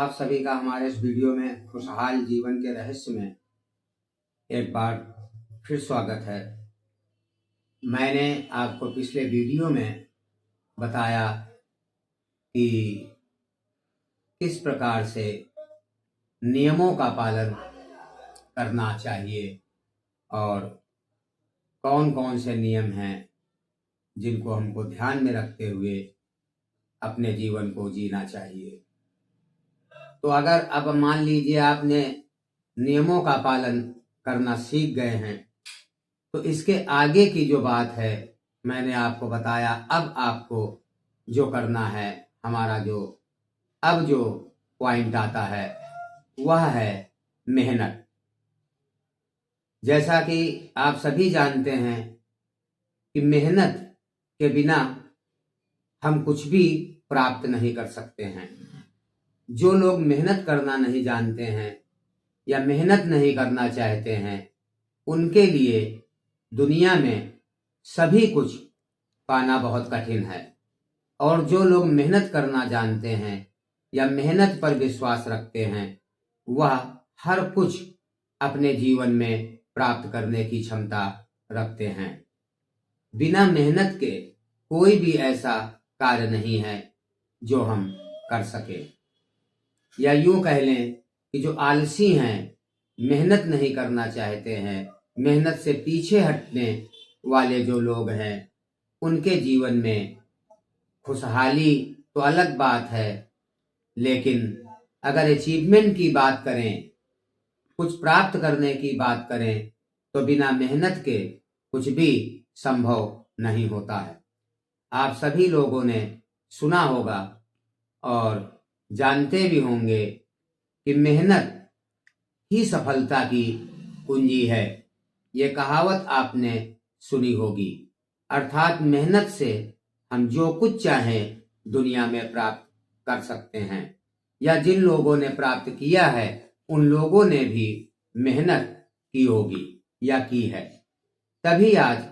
आप सभी का हमारे इस वीडियो में खुशहाल जीवन के रहस्य में एक बार फिर स्वागत है। मैंने आपको पिछले वीडियो में बताया कि किस प्रकार से नियमों का पालन करना चाहिए और कौन कौन से नियम हैं जिनको हमको ध्यान में रखते हुए अपने जीवन को जीना चाहिए। तो अगर अब मान लीजिए आपने नियमों का पालन करना सीख गए हैं तो इसके आगे की जो बात है मैंने आपको बताया। अब आपको जो करना है, हमारा जो पॉइंट आता है वह है मेहनत। जैसा कि आप सभी जानते हैं कि मेहनत के बिना हम कुछ भी प्राप्त नहीं कर सकते हैं। जो लोग मेहनत करना नहीं जानते हैं या मेहनत नहीं करना चाहते हैं उनके लिए दुनिया में सभी कुछ पाना बहुत कठिन है, और जो लोग मेहनत करना जानते हैं या मेहनत पर विश्वास रखते हैं वह हर कुछ अपने जीवन में प्राप्त करने की क्षमता रखते हैं। बिना मेहनत के कोई भी ऐसा कार्य नहीं है जो हम कर सके, या यूं कह लें कि जो आलसी हैं, मेहनत नहीं करना चाहते हैं, मेहनत से पीछे हटने वाले जो लोग हैं उनके जीवन में खुशहाली तो अलग बात है, लेकिन अगर अचीवमेंट की बात करें, कुछ प्राप्त करने की बात करें तो बिना मेहनत के कुछ भी संभव नहीं होता है। आप सभी लोगों ने सुना होगा और जानते भी होंगे कि मेहनत ही सफलता की कुंजी है। ये कहावत आपने सुनी होगी। अर्थात मेहनत से हम जो कुछ चाहें दुनिया में प्राप्त कर सकते हैं, या जिन लोगों ने प्राप्त किया है उन लोगों ने भी मेहनत की होगी या की है, तभी आज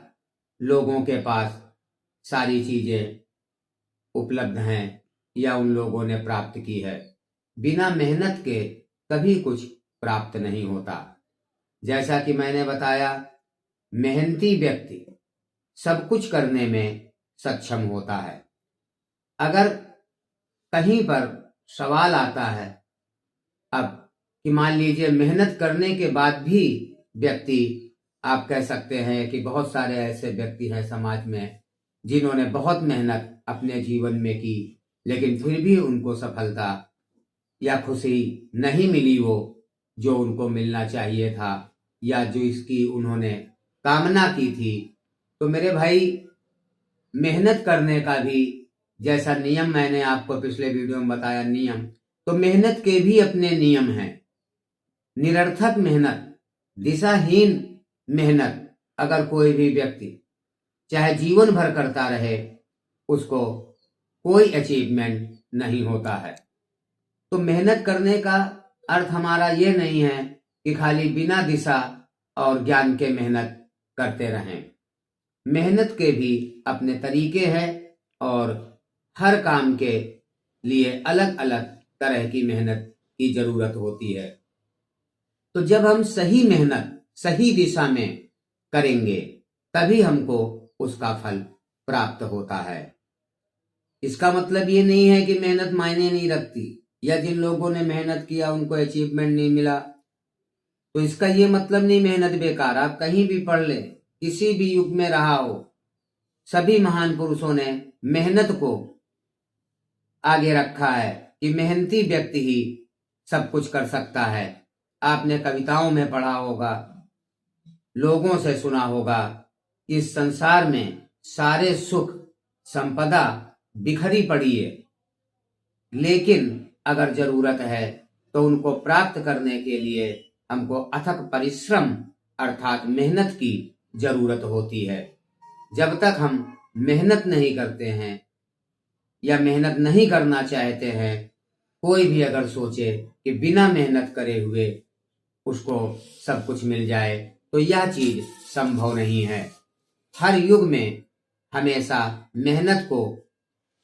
लोगों के पास सारी चीजें उपलब्ध हैं या उन लोगों ने प्राप्त की है। बिना मेहनत के कभी कुछ प्राप्त नहीं होता। जैसा कि मैंने बताया, मेहनती व्यक्ति सब कुछ करने में सक्षम होता है। अगर कहीं पर सवाल आता है अब कि मान लीजिए मेहनत करने के बाद भी व्यक्ति, आप कह सकते हैं कि बहुत सारे ऐसे व्यक्ति हैं समाज में जिन्होंने बहुत मेहनत अपने जीवन में की लेकिन फिर भी उनको सफलता या खुशी नहीं मिली वो जो उनको मिलना चाहिए था या जो इसकी उन्होंने कामना की थी। तो मेरे भाई, मेहनत करने का भी जैसा नियम मैंने आपको पिछले वीडियो में बताया नियम, तो मेहनत के भी अपने नियम हैं। निरर्थक मेहनत, दिशाहीन मेहनत अगर कोई भी व्यक्ति चाहे जीवन भर करता रहे उसको कोई अचीवमेंट नहीं होता है। तो मेहनत करने का अर्थ हमारा ये नहीं है कि खाली बिना दिशा और ज्ञान के मेहनत करते रहें। मेहनत के भी अपने तरीके हैं और हर काम के लिए अलग अलग तरह की मेहनत की जरूरत होती है। तो जब हम सही मेहनत सही दिशा में करेंगे तभी हमको उसका फल प्राप्त होता है। इसका मतलब ये नहीं है कि मेहनत मायने नहीं रखती या जिन लोगों ने मेहनत किया उनको अचीवमेंट नहीं मिला, तो इसका ये मतलब नहीं मेहनत बेकार। आप कहीं भी पढ़ ले, किसी भी युग में रहा हो, सभी महान पुरुषों ने मेहनत को आगे रखा है कि मेहनती व्यक्ति ही सब कुछ कर सकता है। आपने कविताओं में पढ़ा होगा, लोगों से सुना होगा, इस संसार में सारे सुख संपदा बिखरी पड़ी है, लेकिन अगर जरूरत है तो उनको प्राप्त करने के लिए हमको अथक परिश्रम अर्थात मेहनत की जरूरत होती है। जब तक हम मेहनत नहीं करते हैं या मेहनत नहीं करना चाहते हैं, कोई भी अगर सोचे कि बिना मेहनत करे हुए उसको सब कुछ मिल जाए तो यह चीज संभव नहीं है। हर युग में हमेशा मेहनत को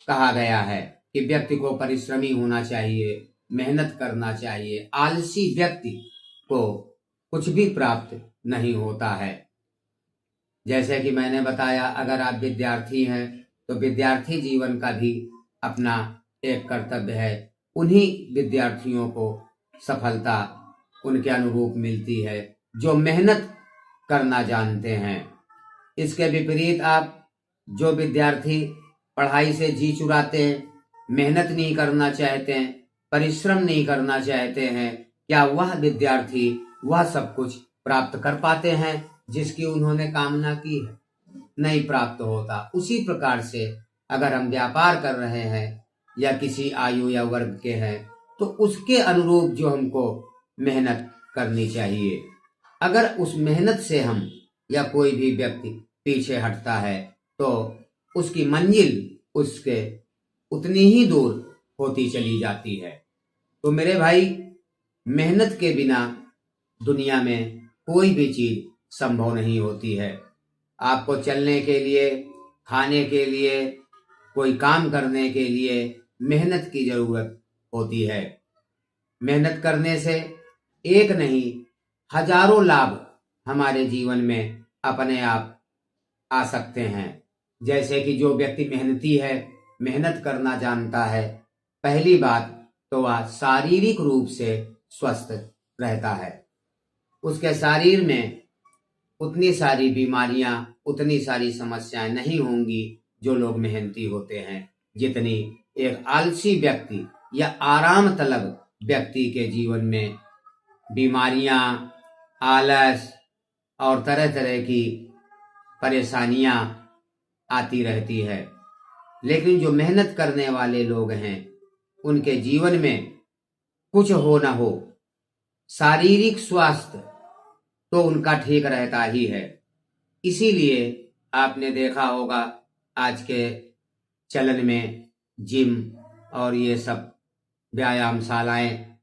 कहा गया है कि व्यक्ति को परिश्रमी होना चाहिए, मेहनत करना चाहिए। आलसी व्यक्ति को कुछ भी प्राप्त नहीं होता है। जैसे कि मैंने बताया, अगर आप विद्यार्थी हैं तो विद्यार्थी जीवन का भी अपना एक कर्तव्य है। उन्हीं विद्यार्थियों को सफलता उनके अनुरूप मिलती है जो मेहनत करना जानते हैं। इसके विपरीत आप जो विद्यार्थी पढ़ाई से जी चुराते हैं, मेहनत नहीं करना चाहते हैं, परिश्रम नहीं करना चाहते हैं, क्या वह विद्यार्थी वह सब कुछ प्राप्त कर पाते हैं जिसकी उन्होंने कामना की है? नहीं प्राप्त होता। उसी प्रकार से अगर हम व्यापार कर रहे हैं या किसी आयु या वर्ग के हैं तो उसके अनुरूप जो हमको मेहनत करनी चाहिए। अगर उस मेहनत से हम या कोई भी व्यक्ति पीछे हटता है तो उसकी मंजिल उसके उतनी ही दूर होती चली जाती है। तो मेरे भाई, मेहनत के बिना दुनिया में कोई भी चीज संभव नहीं होती है। आपको चलने के लिए, खाने के लिए, कोई काम करने के लिए मेहनत की जरूरत होती है। मेहनत करने से एक नहीं हजारों लाभ हमारे जीवन में अपने आप आ सकते हैं। जैसे कि जो व्यक्ति मेहनती है, मेहनत करना जानता है, पहली बात तो वह शारीरिक रूप से स्वस्थ रहता है। उसके शरीर में उतनी सारी बीमारियां, उतनी सारी समस्याएं नहीं होंगी जो लोग मेहनती होते हैं, जितनी एक आलसी व्यक्ति या आराम तलब व्यक्ति के जीवन में बीमारियां, आलस और तरह तरह की परेशानियां आती रहती है। लेकिन जो मेहनत करने वाले लोग हैं, उनके जीवन में कुछ हो ना हो, शारीरिक स्वास्थ्य तो उनका ठीक रहता ही है। इसीलिए आपने देखा होगा आज के चलन में जिम और ये सब व्यायामशालाएं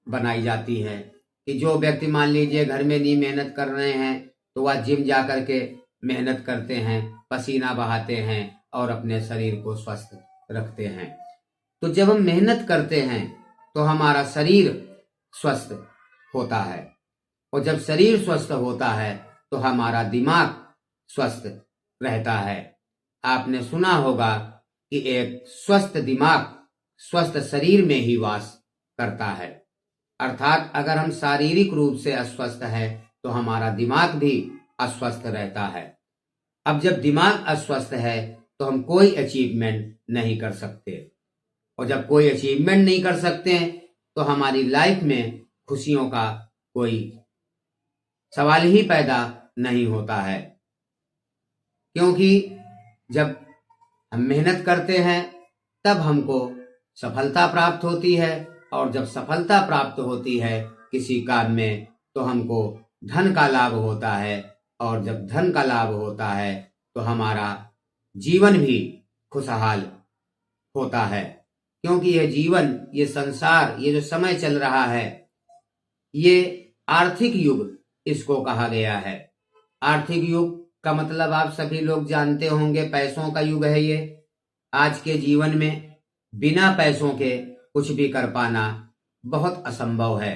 बनाई जाती है कि जो व्यक्ति मान लीजिए घर में नहीं मेहनत कर रहे हैं तो वह जिम जा करके मेहनत करते हैं, पसीना बहाते हैं और अपने शरीर को स्वस्थ रखते हैं। तो जब हम मेहनत करते हैं तो हमारा शरीर स्वस्थ होता है, और जब शरीर स्वस्थ होता है तो हमारा दिमाग स्वस्थ रहता है। आपने सुना होगा कि एक स्वस्थ दिमाग स्वस्थ शरीर में ही वास करता है। अर्थात अगर हम शारीरिक रूप से अस्वस्थ हैं तो हमारा दिमाग भी अस्वस्थ रहता है। अब जब दिमाग अस्वस्थ है तो हम कोई अचीवमेंट नहीं कर सकते, और जब कोई अचीवमेंट नहीं कर सकते हैं तो हमारी लाइफ में खुशियों का कोई सवाल ही पैदा नहीं होता है। क्योंकि जब हम मेहनत करते हैं तब हमको सफलता प्राप्त होती है, और जब सफलता प्राप्त होती है किसी काम में तो हमको धन का लाभ होता है, और जब धन का लाभ होता है तो हमारा जीवन भी खुशहाल होता है। क्योंकि यह जीवन, ये संसार, ये जो समय चल रहा है, ये आर्थिक युग इसको कहा गया है। आर्थिक युग का मतलब आप सभी लोग जानते होंगे, पैसों का युग है ये। आज के जीवन में बिना पैसों के कुछ भी कर पाना बहुत असंभव है।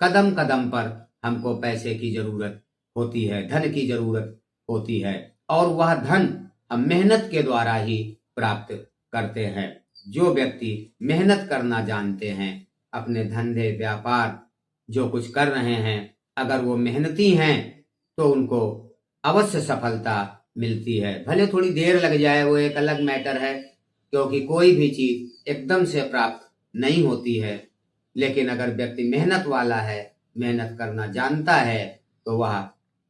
कदम कदम पर हमको पैसे की जरूरत होती है, धन की जरूरत होती है, और वह धन हम मेहनत के द्वारा ही प्राप्त करते हैं। जो व्यक्ति मेहनत करना जानते हैं, अपने धंधे व्यापार जो कुछ कर रहे हैं, अगर वो मेहनती हैं तो उनको अवश्य सफलता मिलती है। भले थोड़ी देर लग जाए, वो एक अलग मैटर है, क्योंकि कोई भी चीज एकदम से प्राप्त नहीं होती है। लेकिन अगर व्यक्ति मेहनत वाला है, मेहनत करना जानता है, तो वह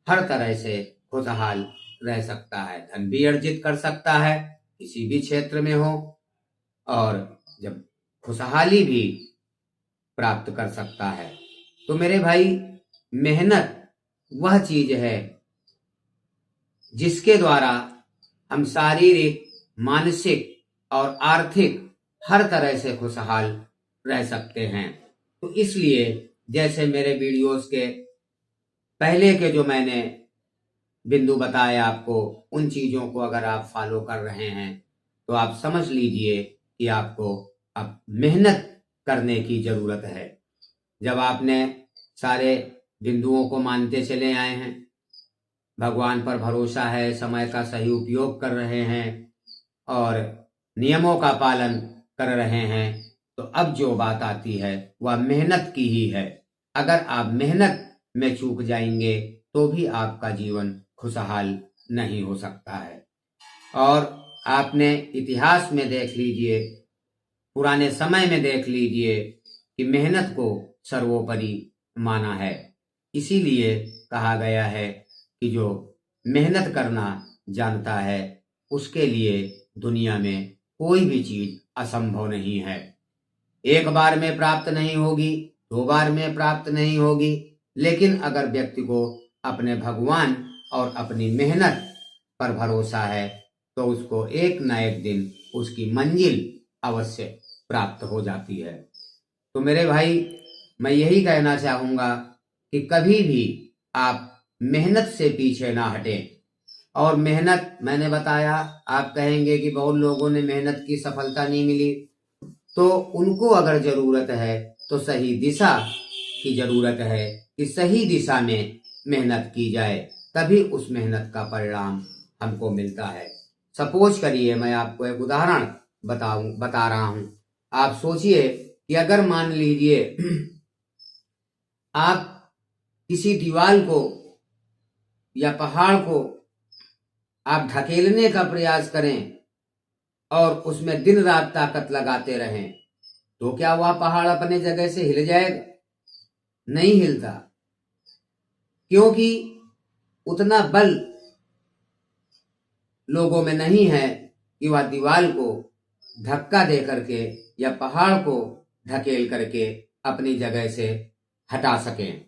हर तरह से खुशहाल रह सकता है, धन भी अर्जित कर सकता है किसी भी क्षेत्र में हो, और जब खुशहाली भी प्राप्त कर सकता है। तो मेरे भाई, मेहनत वह चीज है जिसके द्वारा हम शारीरिक, मानसिक और आर्थिक हर तरह से खुशहाल रह सकते हैं। तो इसलिए जैसे मेरे वीडियोस के पहले के जो मैंने बिंदु बताए आपको, उन चीजों को अगर आप फॉलो कर रहे हैं तो आप समझ लीजिए कि आपको अब मेहनत करने की जरूरत है। जब आपने सारे बिंदुओं को मानते चले आए हैं, भगवान पर भरोसा है, समय का सही उपयोग कर रहे हैं और नियमों का पालन कर रहे हैं, तो अब जो बात आती है वह मेहनत की ही है। अगर आप मेहनत में चूक जाएंगे तो भी आपका जीवन खुशहाल नहीं हो सकता है। और आपने इतिहास में देख लीजिए, पुराने समय में देख लीजिए कि मेहनत को सर्वोपरि माना है। इसीलिए कहा गया है कि जो मेहनत करना जानता है उसके लिए दुनिया में कोई भी चीज असंभव नहीं है। एक बार में प्राप्त नहीं होगी, 2 बार में प्राप्त नहीं होगी, लेकिन अगर व्यक्ति को अपने भगवान और अपनी मेहनत पर भरोसा है तो उसको एक न एक दिन उसकी मंजिल अवश्य प्राप्त हो जाती है। तो मेरे भाई, मैं यही कहना चाहूंगा कि कभी भी आप मेहनत से पीछे ना हटें। और मेहनत, मैंने बताया, आप कहेंगे कि बहुत लोगों ने मेहनत की सफलता नहीं मिली, तो उनको अगर जरूरत है तो सही दिशा की जरूरत है कि सही दिशा में मेहनत की जाए, तभी उस मेहनत का परिणाम हमको मिलता है। सपोज करिए, मैं आपको एक उदाहरण बता रहा हूं। आप सोचिए कि अगर मान लीजिए आप किसी दीवार को या पहाड़ को आप ढकेलने का प्रयास करें और उसमें दिन रात ताकत लगाते रहें, तो क्या वह पहाड़ अपने जगह से हिल जाएगा? नहीं हिलता, क्योंकि उतना बल लोगों में नहीं है कि वह दीवार को धक्का दे करके या पहाड़ को ढकेल करके अपनी जगह से हटा सकें।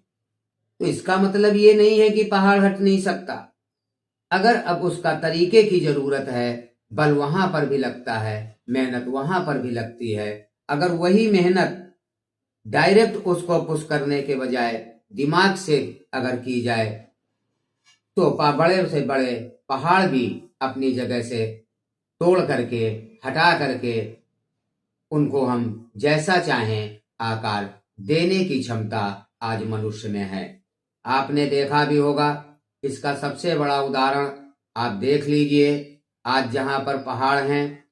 तो इसका मतलब ये नहीं है कि पहाड़ हट नहीं सकता। अगर अब उसका तरीके की जरूरत है, बल वहां पर भी लगता है, मेहनत वहां पर भी लगती है। अगर वही मेहनत डायरेक्ट उसको पुश करने के बजाय दिमाग से अगर की जाए तो बड़े से बड़े पहाड़ भी अपनी जगह से तोड़ करके, हटा करके उनको हम जैसा चाहें आकार देने की क्षमता आज मनुष्य में है। आपने देखा भी होगा, इसका सबसे बड़ा उदाहरण आप देख लीजिए। आज जहां पर पहाड़ हैं,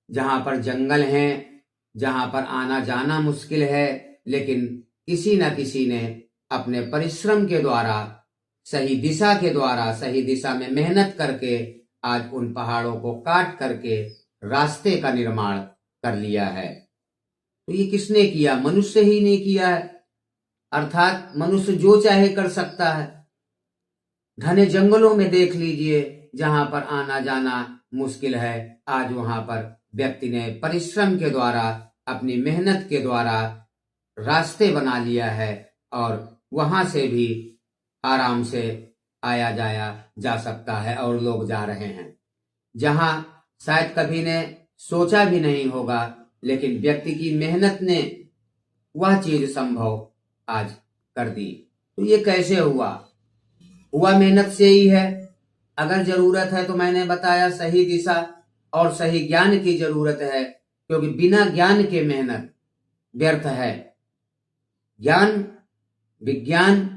जहां पर जंगल हैं, जहां पर आना जाना मुश्किल है, लेकिन किसी न किसी ने अपने परिश्रम के द्वारा, सही दिशा के द्वारा, सही दिशा में मेहनत करके आज उन पहाड़ों को काट करके रास्ते का निर्माण कर लिया है। तो ये किसने किया? मनुष्य ही ने किया है। अर्थात मनुष्य जो चाहे कर सकता है। घने जंगलों में देख लीजिए, जहां पर आना जाना मुश्किल है, आज वहां पर व्यक्ति ने परिश्रम के द्वारा, अपनी मेहनत के द्वारा रास्ते बना लिया है और वहां से भी आराम से आया जाया जा सकता है और लोग जा रहे हैं। जहां शायद कभी ने सोचा भी नहीं होगा, लेकिन व्यक्ति की मेहनत ने वह चीज संभव आज कर दी। तो ये कैसे हुआ? हुआ मेहनत से ही है। अगर जरूरत है तो मैंने बताया सही दिशा और सही ज्ञान की जरूरत है, क्योंकि बिना ज्ञान के मेहनत व्यर्थ है। ज्ञान, विज्ञान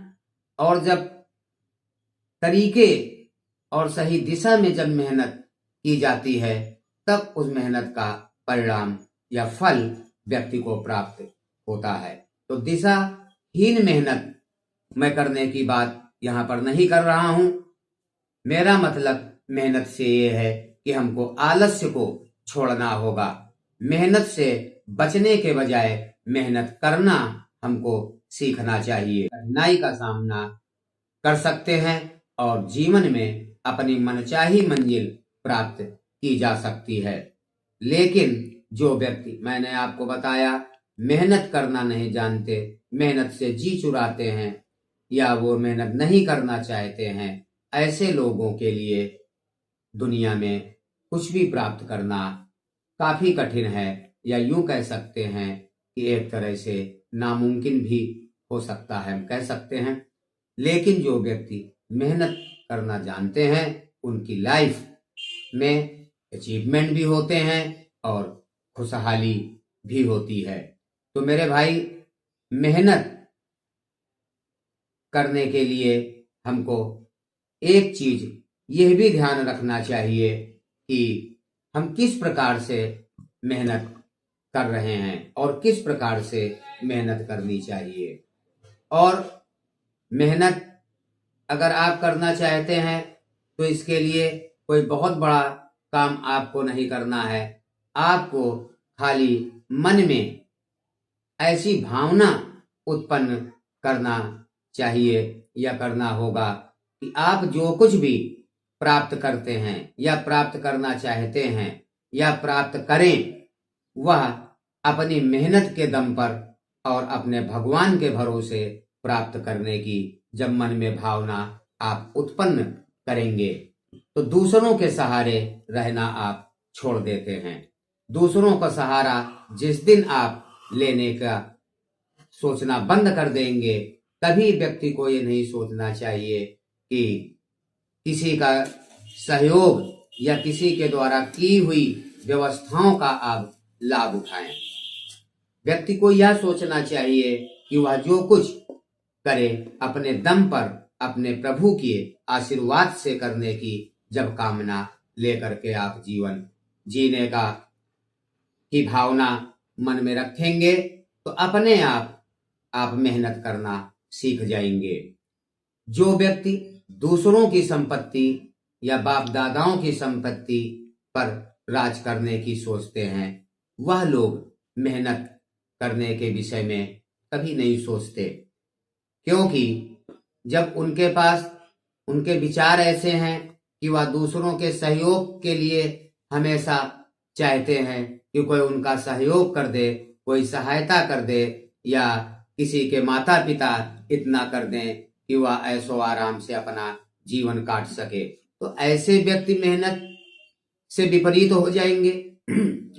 और जब तरीके और सही दिशा में जब मेहनत की जाती है, तब उस मेहनत का परिणाम या फल व्यक्ति को प्राप्त होता है। तो दिशाहीन मेहनत मैं करने की बात यहां पर नहीं कर रहा हूं। मेरा मतलब मेहनत से ये है कि हमको आलस्य को छोड़ना होगा। मेहनत से बचने के बजाय मेहनत करना हमको सीखना चाहिए। कठिनाई का सामना कर सकते हैं और जीवन में अपनी मनचाही मंजिल प्राप्त की जा सकती है। लेकिन जो व्यक्ति, मैंने आपको बताया, मेहनत करना नहीं जानते, मेहनत से जी चुराते हैं या वो मेहनत नहीं करना चाहते हैं, ऐसे लोगों के लिए दुनिया में कुछ भी प्राप्त करना काफी कठिन है, या यूं कह सकते हैं कि एक तरह से नामुमकिन भी हो सकता है, हम कह सकते हैं। लेकिन जो व्यक्ति मेहनत करना जानते हैं, उनकी लाइफ में अचीवमेंट भी होते हैं और खुशहाली भी होती है। तो मेरे भाई, मेहनत करने के लिए हमको एक चीज यह भी ध्यान रखना चाहिए कि हम किस प्रकार से मेहनत कर रहे हैं और किस प्रकार से मेहनत करनी चाहिए। और मेहनत अगर आप करना चाहते हैं तो इसके लिए कोई बहुत बड़ा काम आपको नहीं करना है। आपको खाली मन में ऐसी भावना उत्पन्न करना चाहिए या करना होगा कि आप जो कुछ भी प्राप्त करते हैं या प्राप्त करना चाहते हैं या प्राप्त करें, वह अपनी मेहनत के दम पर और अपने भगवान के भरोसे प्राप्त करने की जब मन में भावना आप उत्पन्न करेंगे तो दूसरों के सहारे रहना आप छोड़ देते हैं। दूसरों का सहारा जिस दिन आप लेने का सोचना बंद कर देंगे, तभी व्यक्ति को ये नहीं सोचना चाहिए कि किसी का सहयोग या किसी के द्वारा की हुई व्यवस्थाओं का आप लाभ उठाएं। व्यक्ति को यह सोचना चाहिए कि वह जो कुछ करे अपने दम पर अपने प्रभु के आशीर्वाद से करने की जब कामना लेकर के आप जीवन जीने का की भावना मन में रखेंगे तो अपने आप मेहनत करना सीख जाएंगे। जो व्यक्ति दूसरों की संपत्ति या बाप दादाओं की संपत्ति पर राज करने की सोचते हैं, वह लोग मेहनत करने के विषय में कभी नहीं सोचते, क्योंकि जब उनके पास उनके विचार ऐसे हैं कि वह दूसरों के सहयोग के लिए हमेशा चाहते हैं कि कोई उनका सहयोग कर दे, कोई सहायता कर दे या किसी के माता पिता इतना कर दें कि वह ऐशो आराम से अपना जीवन काट सके, तो ऐसे व्यक्ति मेहनत से विपरीत हो जाएंगे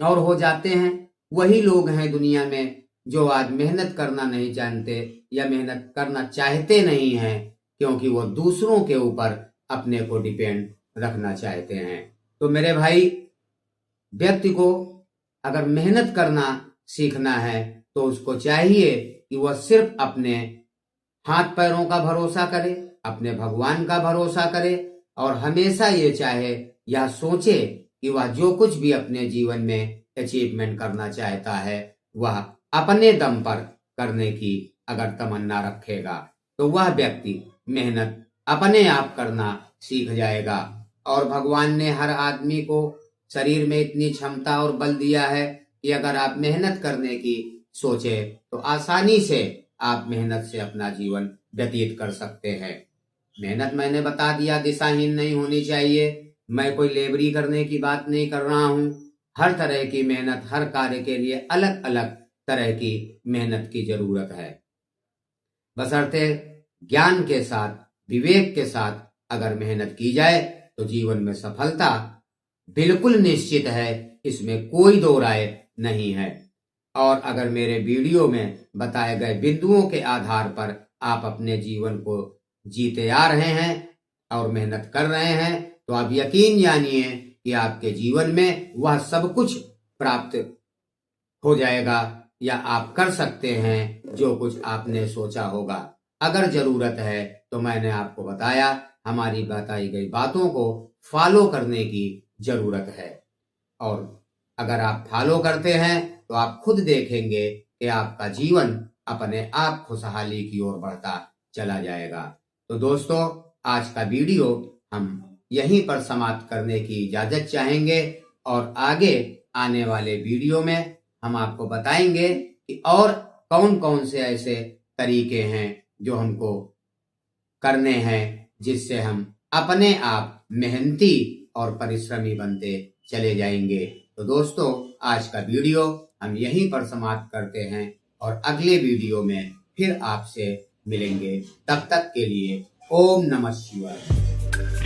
और हो जाते हैं। वही लोग हैं दुनिया में जो आज मेहनत करना नहीं जानते या मेहनत करना चाहते नहीं हैं, क्योंकि वो दूसरों के ऊपर अपने को डिपेंड रखना चाहते हैं। तो मेरे भाई, व्यक्ति को अगर मेहनत करना सीखना है तो उसको चाहिए कि वह सिर्फ अपने हाथ पैरों का भरोसा करे, अपने भगवान का भरोसा करे और हमेशा ये चाहे या सोचे कि वह जो कुछ भी अपने जीवन में अचीवमेंट करना चाहता है वह अपने दम पर करने की अगर तमन्ना रखेगा तो वह व्यक्ति मेहनत अपने आप करना सीख जाएगा। और भगवान ने हर आदमी को शरीर में इतनी क्षमता और बल दिया है कि अगर आप मेहनत करने की सोचे तो आसानी से आप मेहनत से अपना जीवन व्यतीत कर सकते हैं। मेहनत मैंने बता दिया दिशाहीन नहीं होनी चाहिए। मैं कोई लेबरी करने की बात नहीं कर रहा हूँ। हर तरह की मेहनत, हर कार्य के लिए अलग अलग तरह की मेहनत की जरूरत है। बशर्ते ज्ञान के साथ, विवेक के साथ अगर मेहनत की जाए तो जीवन में सफलता बिल्कुल निश्चित है, इसमें कोई दो राय नहीं है। और अगर मेरे वीडियो में बताए गए बिंदुओं के आधार पर आप अपने जीवन को जीते आ रहे हैं और मेहनत कर रहे हैं तो आप यकीन जानिए कि आपके जीवन में वह सब कुछ प्राप्त हो जाएगा या आप कर सकते हैं जो कुछ आपने सोचा होगा। अगर जरूरत है तो मैंने आपको बताया, हमारी बताई गई बातों को फॉलो करने की जरूरत है। और अगर आप फॉलो करते हैं तो आप खुद देखेंगे कि आपका जीवन अपने आप खुशहाली की ओर बढ़ता चला जाएगा। तो दोस्तों, आज का वीडियो हम यहीं पर समाप्त करने की इजाजत चाहेंगे और आगे आने वाले वीडियो में हम आपको बताएंगे कि और कौन कौन से ऐसे तरीके हैं जो हमको करने हैं जिससे हम अपने आप मेहनती और परिश्रमी बनते चले जाएंगे। तो दोस्तों, आज का वीडियो हम यहीं पर समाप्त करते हैं और अगले वीडियो में फिर आपसे मिलेंगे। तब तक के लिए ओम नमः शिवाय।